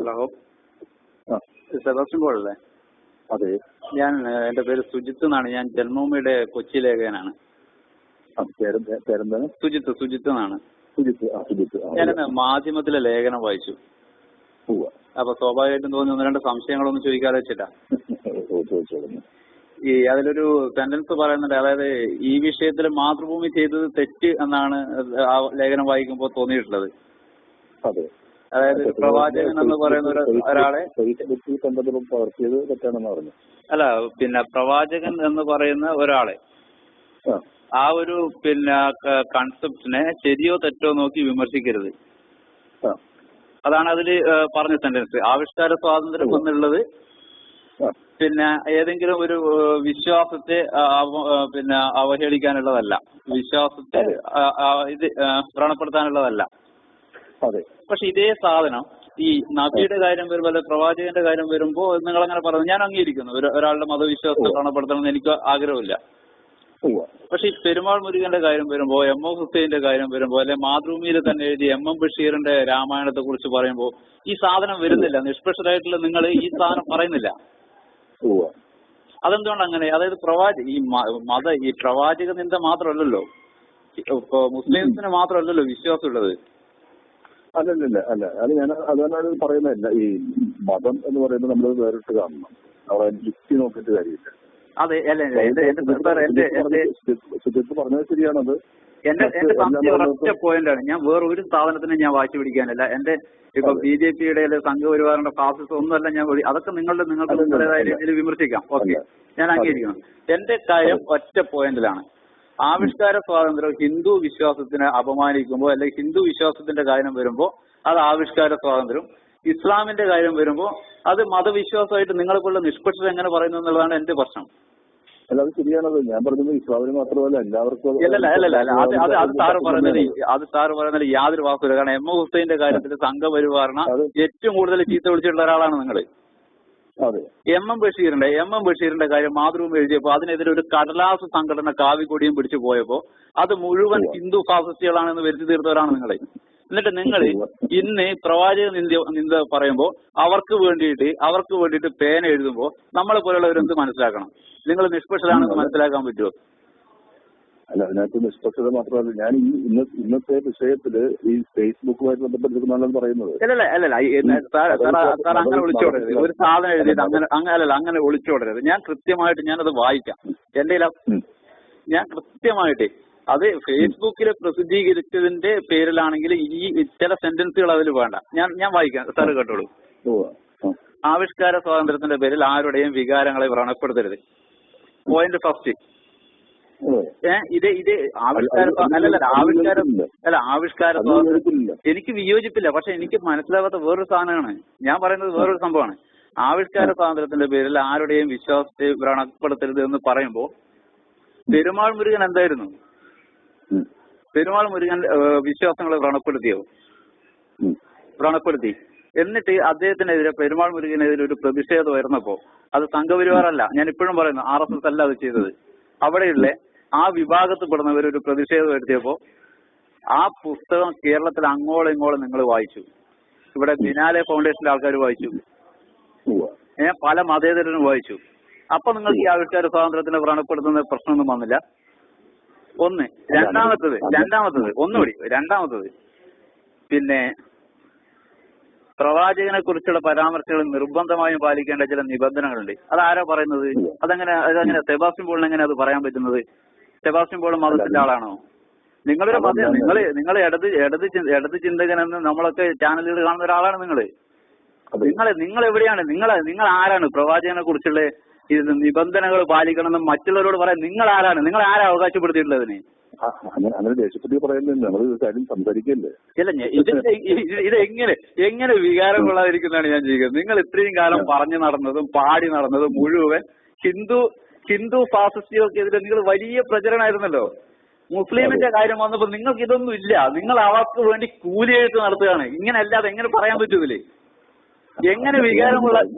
Hello, ആ Sebastian Paul അല്ലേ? അതെ. എൻ്റെ പേര് സുജിത്ത് എന്നാണ്. ഞാൻ ജന്മഭൂമിയുടെ കൊച്ചി ലേഖകനാണ്. പേരെന്താണ്? സുജിത്ത് എന്നാണ്. സുജിത്ത്. ഞാനിന്ന് മാധ്യമത്തിലെ ലേഖനം വായിച്ചു. അപ്പൊ സ്വാഭാവികമായിട്ടും തോന്നി ഒന്ന് രണ്ട് സംശയങ്ങളൊന്നും ചോദിക്കാതെ വെച്ചിട്ടാ. അതിലൊരു സെന്റൻസ് പറയുന്നുണ്ട്, അതായത് ഈ വിഷയത്തിൽ മാതൃഭൂമി ചെയ്തത് തെറ്റ് എന്നാണ് ആ ലേഖനം വായിക്കുമ്പോൾ തോന്നിയിട്ടുള്ളത്. അതെ. അതായത് പ്രവാചകൻ എന്ന് പറയുന്ന ഒരാളെ അല്ല, പിന്നെ പ്രവാചകൻ എന്ന് പറയുന്ന ഒരാളെ ആ ഒരു കൺസെപ്റ്റിനെ ശരിയോ തെറ്റോ നോക്കി വിമർശിക്കരുത്. അതാണ് അതിൽ പറഞ്ഞ സെന്റൻസ്. ആവിഷ്കാര സ്വാതന്ത്ര്യം എന്നുള്ളത് ഏതെങ്കിലും ഒരു വിശ്വാസത്തെ അവഹേളിക്കാനുള്ളതല്ല, വിശ്വാസത്തെ വ്രണപ്പെടുത്താനുള്ളതല്ല. പക്ഷെ ഇതേ സാധനം ഈ നബിയുടെ കാര്യം വരുമ്പോൾ, അല്ലെ പ്രവാചകന്റെ കാര്യം വരുമ്പോൾ നിങ്ങളങ്ങനെ പറയുന്നത് ഞാൻ അംഗീകരിക്കുന്നു. ഒരാളുടെ മതവിശ്വാസത്തെ വ്രണപ്പെടുത്തണമെന്ന് എനിക്ക് ആഗ്രഹമില്ല. പക്ഷെ ഈ പെരുമാൾ മുരുകന്റെ കാര്യം വരുമ്പോൾ, എം എം ഹുസൈന്റെ കാര്യം വരുമ്പോൾ, അല്ലെ മാതൃഭൂമിയിൽ തന്നെ എഴുതി എം എം ബഷീറിന്റെ രാമായണത്തെ കുറിച്ച് പറയുമ്പോൾ ഈ സാധനം വരുന്നില്ല. നിഷ്പക്ഷരായിട്ടുള്ള നിങ്ങൾ ഈ സാധനം പറയുന്നില്ല. അതെന്തുകൊണ്ട് അങ്ങനെ? അതായത് ഈ പ്രവാചക നിന്ദ മാത്രമല്ലല്ലോ, ഇപ്പൊ മുസ്ലിംസിന് മാത്രമല്ലല്ലോ വിശ്വാസമുള്ളത്. അല്ല അതാണ് പറയുന്നതല്ല. ഈ മതം എന്ന് പറയുന്നത് നമ്മൾ വേറിട്ട് കാണണം. അവിടെ യുക്തി നോക്കിയിട്ട് കാര്യമില്ല. അതെ, സുജിത്ത് പറഞ്ഞത് ശരിയാണത്. എന്റെ സംശയം ഒരൊറ്റ പോയിന്റാണ്. ഞാൻ വേറെ ഒരു സ്ഥാപനത്തിനെ ഞാൻ വാശി പിടിക്കാനല്ല. എന്റെ ഇപ്പൊ BJP-യുടെ സംഘപരിവാറിന്റെ ഫാസിസം ഒന്നുമല്ല ഞാൻ. അതൊക്കെ നിങ്ങൾക്ക് നിങ്ങളുടേതായ രീതിയിൽ വിമർശിക്കാം. ഓക്കെ, ഞാൻ അംഗീകരിക്കണം. എന്റെ കാര്യം ഒറ്റ പോയിന്റിലാണ്. ആവിഷ്കാര സ്വാതന്ത്ര്യം ഹിന്ദു വിശ്വാസത്തിനെ അപമാനിക്കുമ്പോൾ, അല്ലെങ്കിൽ ഹിന്ദു വിശ്വാസത്തിന്റെ കാര്യം വരുമ്പോൾ അത് ആവിഷ്കാര സ്വാതന്ത്ര്യം, ഇസ്ലാമിന്റെ കാര്യം വരുമ്പോൾ അത് മതവിശ്വാസമായിട്ട് നിങ്ങൾക്കുള്ള നിഷ്പക്ഷത എങ്ങനെ പറയുന്നു എന്നുള്ളതാണ് എന്റെ പ്രശ്നം. അല്ല, അത് ശരിയാണത്. ഞാൻ പറഞ്ഞത് ഇസ്ലാമിന് മാത്രമല്ല എല്ലാവർക്കും. അത് സാറ് പറയുന്നത് യാതൊരു വാക്കുമില്ല. കാരണം എം എം ഹുസൈന്റെ കാര്യത്തിൽ സംഘപരിവാറിനെ ഏറ്റവും കൂടുതൽ ചീത്ത വിളിച്ചിട്ടുള്ള ഒരാളാണ് നിങ്ങൾ. എം എം ബഷീറിന്റെ കാര്യം മാതൃഭൂമി എഴുതിയപ്പോൾ അതിനെതിരെ ഒരു കടലാസ് സംഘടന കാവിക്കൊടിയും പിടിച്ചു പോയപ്പോൾ അത് മുഴുവൻ ഹിന്ദു ഫാസിസ്റ്റുകളാണെന്ന് വരുത്തി തീർത്തവരാണ് നിങ്ങൾ. എന്നിട്ട് നിങ്ങൾ ഇന്ന് പ്രവാചക നിന്ദ പറയുമ്പോൾ അവർക്ക് വേണ്ടിയിട്ട് പേന എഴുതുമ്പോൾ നമ്മളെ പോലുള്ളവരെന്ത് മനസ്സിലാക്കണം? നിങ്ങൾ നിഷ്പക്ഷരാണെന്ന് മനസ്സിലാക്കാൻ പറ്റുമോ? അല്ല, അതിനകത്ത് നിഷ്പക്ഷത മാത്രമല്ല. ഞാൻ ഇന്നത്തെ വിഷയത്തില് ഈ ഫേസ്ബുക്കുമായിട്ട് ബന്ധപ്പെട്ടിരിക്കുന്നതാണ് പറയുന്നത്. അങ്ങനെ ഒളിച്ചോടരുത്. ഒരു സാധനം എഴുതിയിട്ട് അങ്ങനെ ഒളിച്ചോടരുത്. ഞാൻ കൃത്യമായിട്ട് ഞാനത് വായിക്കാം. എന്റെ ഞാൻ കൃത്യമായിട്ട് അത് ഫേസ്ബുക്കിൽ പ്രസിദ്ധീകരിച്ചതിന്റെ പേരിലാണെങ്കിൽ ഈ ചില സെന്റൻസുകൾ അതിൽ വേണ്ട. ഞാൻ വായിക്കാം, സാറ് കേട്ടോളൂ. ആവിഷ്കാര സ്വാതന്ത്ര്യത്തിന്റെ പേരിൽ ആരുടെയും വികാരങ്ങളെ വ്രണപ്പെടുത്തരുത്. Point first. ആവിഷ്കാര സ്വാതന്ത്ര്യം എനിക്ക് വിയോജിപ്പില്ല. പക്ഷെ എനിക്ക് മനസ്സിലാവാത്ത വേറൊരു സാധനമാണ്. ഞാൻ പറയുന്നത് വേറൊരു സംഭവമാണ്. ആവിഷ്കാര സ്വാതന്ത്ര്യത്തിന്റെ പേരിൽ ആരുടെയും വിശ്വാസത്തെ വ്രണപ്പെടുത്തരുത് എന്ന് പറയുമ്പോൾ പെരുമാൾ മുരുകൻ എന്തായിരുന്നു? പെരുമാൾ മുരുകൻ വിശ്വാസങ്ങളെ വ്രണപ്പെടുത്തി. എന്നിട്ട് അദ്ദേഹത്തിനെതിരെ, പെരുമാൾ മുരുകനെതിരെ ഒരു പ്രതിഷേധം ഉയർന്നപ്പോ അത് സംഘപരിവാറല്ല, ഞാൻ ഇപ്പോഴും പറയുന്നു, RSS അല്ല അത് ചെയ്തത്. അവിടെയുള്ള ആ വിഭാഗത്തിൽപ്പെടുന്നവർ ഒരു പ്രതിഷേധം ഉയർത്തിയപ്പോ ആ പുസ്തകം കേരളത്തിൽ അങ്ങോളം ഇങ്ങോളം നിങ്ങൾ വായിച്ചു. ഇവിടെ ബിനാലെ ഫൗണ്ടേഷന്റെ ആൾക്കാർ വായിച്ചു, പല മതേതരനും വായിച്ചു. അപ്പൊ നിങ്ങൾക്ക് ഈ ആവിഷ്കാര സ്വാതന്ത്ര്യത്തിനെ വ്രണപ്പെടുത്തുന്ന പ്രശ്നമൊന്നും വന്നില്ല. ഒന്ന്. രണ്ടാമത്തത് പ്രവാചകനെ കുറിച്ചുള്ള പരാമർശങ്ങൾ നിർബന്ധമായും പാലിക്കേണ്ട ചില നിബന്ധനകളുണ്ട്. അതാരാ പറയുന്നത്? അതങ്ങനെ സെബാസ്റ്റ്യൻ പോളിന് എങ്ങനെ അത് പറയാൻ പറ്റുന്നത്? സെബാസ്റ്റ്യൻ പോൾ മതത്തിന്റെ ആളാണോ? നിങ്ങളൊരു നിങ്ങൾ ഇടത് ചിന്തകനെന്ന് നമ്മളൊക്കെ ചാനലുകൾ കാണുന്ന ഒരാളാണ് നിങ്ങൾ എവിടെയാണ്? നിങ്ങൾ ആരാണ് പ്രവാചകനെ കുറിച്ചുള്ള ഇത് നിബന്ധനകൾ പാലിക്കണമെന്ന് മറ്റുള്ളവരോട് പറയാൻ? നിങ്ങൾ ആരാ അവകാശപ്പെടുത്തിയിട്ടുള്ളതിന്? അങ്ങനെ ദേശപ്പറ്റി പറയുന്നില്ല, നമ്മൾ കാര്യം സംസാരിക്കല്ലേ. ഇത് എങ്ങനെ വികാരം കൊള്ളാതിരിക്കുന്നതാണ് ഞാൻ ചെയ്യുന്നത്. നിങ്ങൾ ഇത്രയും കാലം പറഞ്ഞു നടന്നതും പാടി നടന്നതും മുഴുവൻ ഹിന്ദു ഫാസിസ്റ്റുകൾക്കെതിരെ നിങ്ങൾ വലിയ പ്രചരണമായിരുന്നല്ലോ. മുസ്ലിമിന്റെ കാര്യം വന്നപ്പോൾ നിങ്ങൾക്ക് ഇതൊന്നും ഇല്ല. നിങ്ങൾ അവർക്ക് വേണ്ടി കൂലിയെഴുത്ത് നടത്തുകയാണ്. ഇങ്ങനെ അല്ലാതെ എങ്ങനെ പറയാൻ പറ്റൂലേ? എങ്ങനെ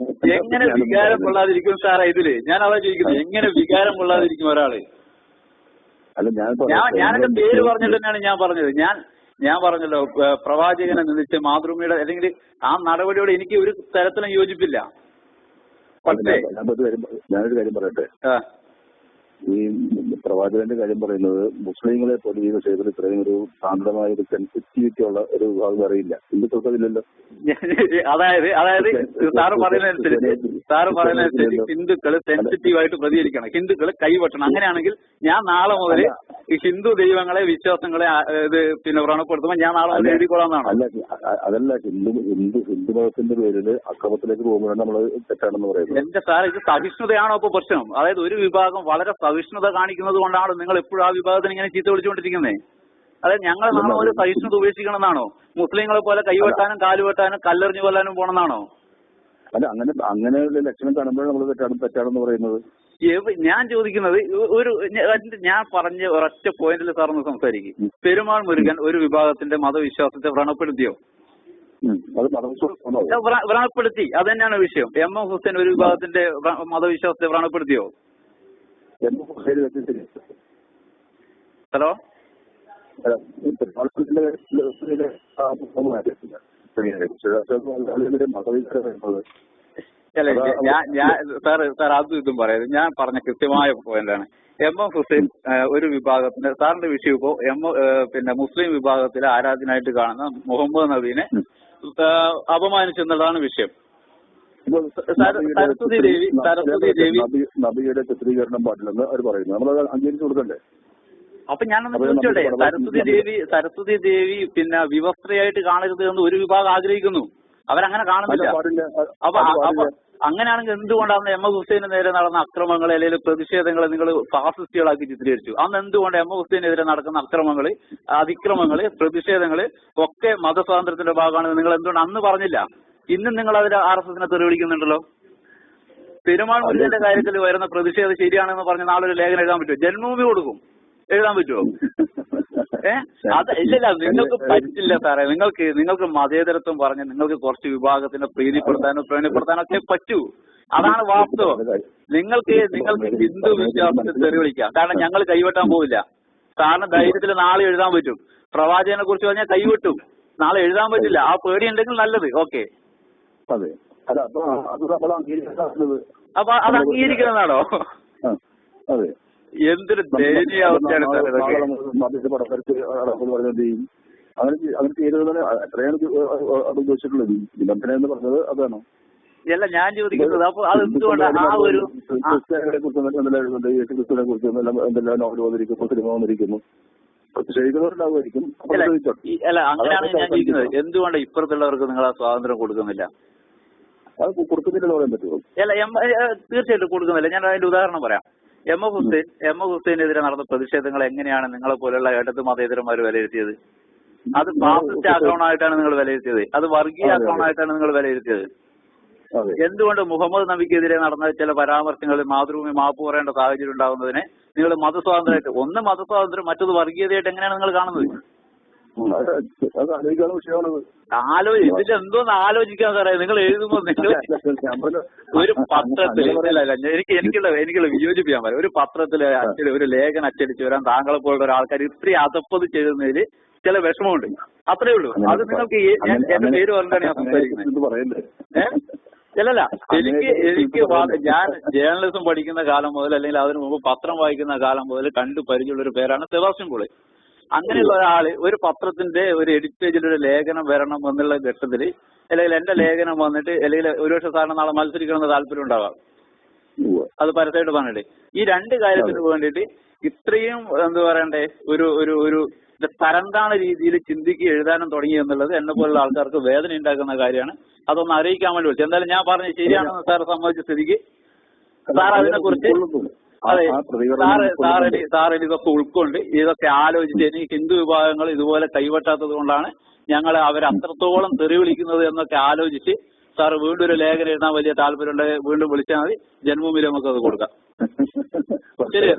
വികാരം കൊള്ളാതിരിക്കും സാറേ ഇതില്? ഞാൻ അതാ ചോദിക്കുന്നത്. എങ്ങനെ വികാരം കൊള്ളാതിരിക്കും ഒരാള്? ഞാൻ എന്റെ പേര് പറഞ്ഞിട്ട് തന്നെയാണ് ഞാൻ പറഞ്ഞത്. ഞാൻ പറഞ്ഞല്ലോ, പ്രവാചകനെ നിന്ദിച്ച് മാതൃഭൂമിയുടെ അല്ലെങ്കിൽ ആ നടപടിയോട് എനിക്ക് ഒരു തരത്തിലും യോജിപ്പില്ല. പക്ഷേ ഞാനൊരു കാര്യം പറയട്ടെ. ഈ പ്രവാചകന്റെ കാര്യം പറയുന്നത് മുസ്ലിങ്ങളെ പോലെ ഈ വിഷയത്തിൽ ഇത്രയും ഒരു ശാന്തമായ ഒരു സെൻസിറ്റിവിറ്റി ഉള്ള ഒരു വിഭാഗം അറിയില്ല. ഹിന്ദുക്കൾക്കതില്ലല്ലോ. അതായത് സാറ് പറയുന്നതനുസരിച്ച് ഹിന്ദുക്കള് സെൻസിറ്റീവായിട്ട് പ്രതികരിക്കണം, ഹിന്ദുക്കള് കൈവെട്ടണം. അങ്ങനെയാണെങ്കിൽ ഞാൻ നാളെ മുതൽ ഈ ഹിന്ദു ദൈവങ്ങളെ വിശ്വാസങ്ങളെ ഇത് പിന്നെ വ്രണപ്പെടുത്തുമ്പോൾ ഞാൻ നാളെ മുതൽ എഴുതിക്കൊള്ളാന്നാണ്. അതല്ല, ഹിന്ദു മതത്തിന്റെ പേരിൽ അക്രമത്തിലേക്ക് പോകുമ്പോഴാണ് നമ്മൾ തെറ്റാണെന്ന് പറയുന്നത്. എന്റെ സാർ, ഇത് സഹിഷ്ണുതയാണോ ഇപ്പൊ പ്രശ്നം? അതായത് ഒരു വിഭാഗം വളരെ സഹിഷ്ണുത കാണിക്കുന്നത് കൊണ്ടാണ് നിങ്ങൾ എപ്പോഴും ആ വിഭാഗത്തിന് ഇങ്ങനെ ചീത്ത വിളിച്ചുകൊണ്ടിരിക്കുന്നത്. അതായത് ഞങ്ങൾ നാളെ ഒരു സഹിഷ്ണുത ഉപേക്ഷിക്കണം എന്നാണോ? മുസ്ലിങ്ങളെ പോലെ കൈവെട്ടാനും കാലുവെട്ടാനും കല്ലെറിഞ്ഞു കൊല്ലാനും പോണെന്നാണോ? അല്ല, അങ്ങനെ ലക്ഷണം കാണുമ്പോഴാണ് നമ്മൾ തെറ്റാണെന്ന് പറയുന്നത്. ഞാൻ ചോദിക്കുന്നത് ഞാൻ പറഞ്ഞ ഒരൊറ്റ പോയിന്റിൽ സാറൊന്ന് സംസാരിക്കും. പെരുമാൾ മുരുകൻ ഒരു വിഭാഗത്തിന്റെ മതവിശ്വാസത്തെ വ്രണപ്പെടുത്തിയോ? വ്രണപ്പെടുത്തി, അത് തന്നെയാണ് വിഷയം. എം എം ഹുസൈൻ ഒരു വിഭാഗത്തിന്റെ മതവിശ്വാസത്തെ വ്രണപ്പെടുത്തിയോ? ഹലോ, സാർ അതും ഇതും പറയുന്നത് ഞാൻ പറഞ്ഞ കൃത്യമായ പോയിന്റാണ്. എം എം ഹുസൈൻ ഒരു വിഭാഗത്തിന്റെ, സാറിന്റെ വിഷയം ഇപ്പോ പിന്നെ മുസ്ലിം വിഭാഗത്തിലെ ആരാധനായിട്ട് കാണുന്ന മുഹമ്മദ് നബീനെ അപമാനിച്ചെന്നുള്ളതാണ് വിഷയം. സരസ്വതി ദേവി നബിയുടെ ചിത്രീകരണം പാടില്ലെന്ന് അവർ പറയുന്നു. നമ്മളത് അംഗീകരിച്ചു കൊടുക്കണ്ടേ? അപ്പൊ ഞാനൊന്ന് ചോദിച്ചോട്ടെ, സരസ്വതി ദേവി പിന്നെ വിവസ്ത്രയായിട്ട് കാണരുത് എന്ന് ഒരു വിഭാഗം ആഗ്രഹിക്കുന്നു, അവരങ്ങനെ കാണുന്നില്ല. അപ്പൊ അങ്ങനെയാണെങ്കിൽ എന്തുകൊണ്ടാണ് എം എം ഹുസൈന് നേരെ നടന്ന അക്രമങ്ങൾ അല്ലെങ്കിൽ പ്രതിഷേധങ്ങളെ നിങ്ങൾ ഫാസിസ്റ്റുകളാക്കി ചിത്രീകരിച്ചു? അന്ന് എന്തുകൊണ്ട് എം എം ഹുസൈനെതിരെ നടക്കുന്ന അക്രമങ്ങള്, അതിക്രമങ്ങള്, പ്രതിഷേധങ്ങള് ഒക്കെ മതസ്വാതന്ത്ര്യത്തിന്റെ ഭാഗമാണ് നിങ്ങൾ എന്തുകൊണ്ട് അന്ന് പറഞ്ഞില്ല? ഇന്നും നിങ്ങൾ അതിൽ RSSനെ തെറിവിളിക്കുന്നുണ്ടല്ലോ. പെരുമാൾ മുരുകന്റെ കാര്യത്തിൽ വരുന്ന പ്രതിഷേധം ശരിയാണെന്ന് പറഞ്ഞ നാളെ ഒരു ലേഖനം എഴുതാൻ പറ്റുമോ? ജന്മഭൂമി കൊടുക്കും, എഴുതാൻ പറ്റുമോ? അത് ഇല്ലല്ല, നിങ്ങൾക്ക് പറ്റില്ല സാറേ. നിങ്ങൾക്ക് മതേതരത്വം പറഞ്ഞ് നിങ്ങൾക്ക് കുറച്ച് വിഭാഗത്തിനെ പ്രീതിപ്പെടുത്താനോ ഒക്കെ പറ്റൂ. അതാണ് വാസ്തവം. നിങ്ങൾക്ക് ഹിന്ദു വിശ്വാസത്തെ തെറിവിളിക്കാം, കാരണം ഞങ്ങൾ കൈവെട്ടാൻ പോവില്ല. സാറിന് ധൈര്യത്തിൽ നാളെ എഴുതാൻ പറ്റും. പ്രവാചകനെ കുറിച്ച് പറഞ്ഞാൽ കൈവെട്ടും, നാളെ എഴുതാൻ പറ്റില്ല. ആ പേടിയുണ്ടെങ്കിൽ നല്ലത്, ഓക്കെ. അപ്പൊ അത് അംഗീകരിക്കുന്നതാണോ? എന്തൊരു ദയനീയ അവസ്ഥയാണ് സാർ ഇതൊക്കെ. അല്ല, ഞാൻ ചോദിക്കുന്നത് അപ്പൊ അത് എന്തുകൊണ്ടാണ് ആ ഒരു അല്ല അങ്ങനെയാണ് ഞാൻ ചോദിക്കുന്നത്, എന്തുകൊണ്ട് ഇപ്പുറത്തുള്ളവർക്ക് നിങ്ങൾ ആ സ്വാതന്ത്ര്യം കൊടുക്കുന്നില്ല? അല്ല, തീർച്ചയായിട്ടും കൊടുക്കുന്നില്ല. ഞാൻ അതിന്റെ ഉദാഹരണം പറയാം. എം എം ഹുസൈനെതിരെ നടന്ന പ്രതിഷേധങ്ങൾ എങ്ങനെയാണ് നിങ്ങളെ പോലുള്ള ഇടത് മതേതരന്മാർ വിലയിരുത്തിയത്? അത് ഫാസിസ്റ്റ് ആക്രമണമായിട്ടാണ് നിങ്ങൾ വിലയിരുത്തിയത്, അത് വർഗീയ ആക്രമണമായിട്ടാണ് നിങ്ങൾ വിലയിരുത്തിയത്. എന്തുകൊണ്ട് മുഹമ്മദ് നബിക്കെതിരെ നടന്ന ചില പരാമർശങ്ങളിൽ മാതൃഭൂമി മാപ്പ് പറയേണ്ട സാഹചര്യം ഉണ്ടാകുന്നതിനെ നിങ്ങൾ മതസ്വാതന്ത്ര്യമായിട്ട്, ഒന്ന് മതസ്വാതന്ത്ര്യം മറ്റത് വർഗീയതയായിട്ട് എങ്ങനെയാണ് നിങ്ങൾ കാണുന്നത്? ഇതിലെന്തോന്ന് ആലോചിക്കാൻ സാറേ? നിങ്ങൾ എഴുതുമ്പോൾ നിങ്ങൾ ഒരു പത്രത്തിൽ എനിക്കുള്ള വിയോജിപ്പിക്കാൻ പറയാം. ഒരു പത്രത്തിൽ ഒരു ലേഖനം അച്ചടിച്ച് വരാൻ താങ്കളെ പോലുള്ള ഒരാൾക്കാർ ഇത്രയും അതപ്പത് ചെയ്യുന്നതിൽ ചില വിഷമമുണ്ട്, അത്രേ ഉള്ളൂ. അത് നിങ്ങൾക്ക് എന്റെ പേര് പറഞ്ഞിട്ടാണ് ഞാൻ സംസാരിക്കുന്നത്. അല്ലല്ല, ഞാൻ ജേർണലിസം പഠിക്കുന്ന കാലം മുതൽ അല്ലെങ്കിൽ അതിനു മുമ്പ് പത്രം വായിക്കുന്ന കാലം മുതൽ കണ്ടു പരിചയമുള്ള ഒരു പേരാണ് സെബാസ്റ്റ്യൻ പോളി. അങ്ങനെയുള്ള ഒരാള് ഒരു പത്രത്തിന്റെ ഒരു എഡിറ്റ് പേജിൽ ഒരു ലേഖനം വരണം എന്നുള്ള ഘട്ടത്തിൽ, അല്ലെങ്കിൽ എന്റെ ലേഖനം വന്നിട്ട് അല്ലെങ്കിൽ ഒരുപക്ഷെ സാറിന് നാളെ മത്സരിക്കണമെന്ന് താല്പര്യം ഉണ്ടാവാം, അത് പരസ്യമായിട്ട് പറഞ്ഞിട്ട് ഈ രണ്ട് കാര്യത്തിന് വേണ്ടിയിട്ട് ഇത്രയും എന്താ പറയണ്ടേ ഒരു തരംതാണ രീതിയിൽ ചിന്തിക്കുക എഴുതാനും തുടങ്ങി എന്നുള്ളത് എന്നെ പോലുള്ള ആൾക്കാർക്ക് വേദന ഉണ്ടാക്കുന്ന കാര്യമാണ്. അതൊന്ന് അറിയിക്കാൻ വേണ്ടി വിളിച്ചു. എന്തായാലും ഞാൻ പറഞ്ഞത് ശരിയാണെന്ന് സാർ സമ്മതിച്ച സ്ഥിതിക്ക് സാർ അതിനെക്കുറിച്ച് സാർ ഇതൊക്കെ ഉൾക്കൊണ്ട് ഇതൊക്കെ ആലോചിച്ച് എനിക്ക് ഹിന്ദു വിഭാഗങ്ങൾ ഇതുപോലെ കൈവെട്ടാത്തത് കൊണ്ടാണ് ഞങ്ങൾ അവരത്രത്തോളം തെറി വിളിക്കുന്നത് എന്നൊക്കെ ആലോചിച്ച് സാർ വീണ്ടും ഒരു ലേഖനം എഴുതാൻ വലിയ താല്പര്യമുണ്ടെങ്കിൽ വീണ്ടും വിളിച്ചാൽ മതി. ജന്മഭൂമിയിൽ നമുക്ക് അത് കൊടുക്കാം. ശരി.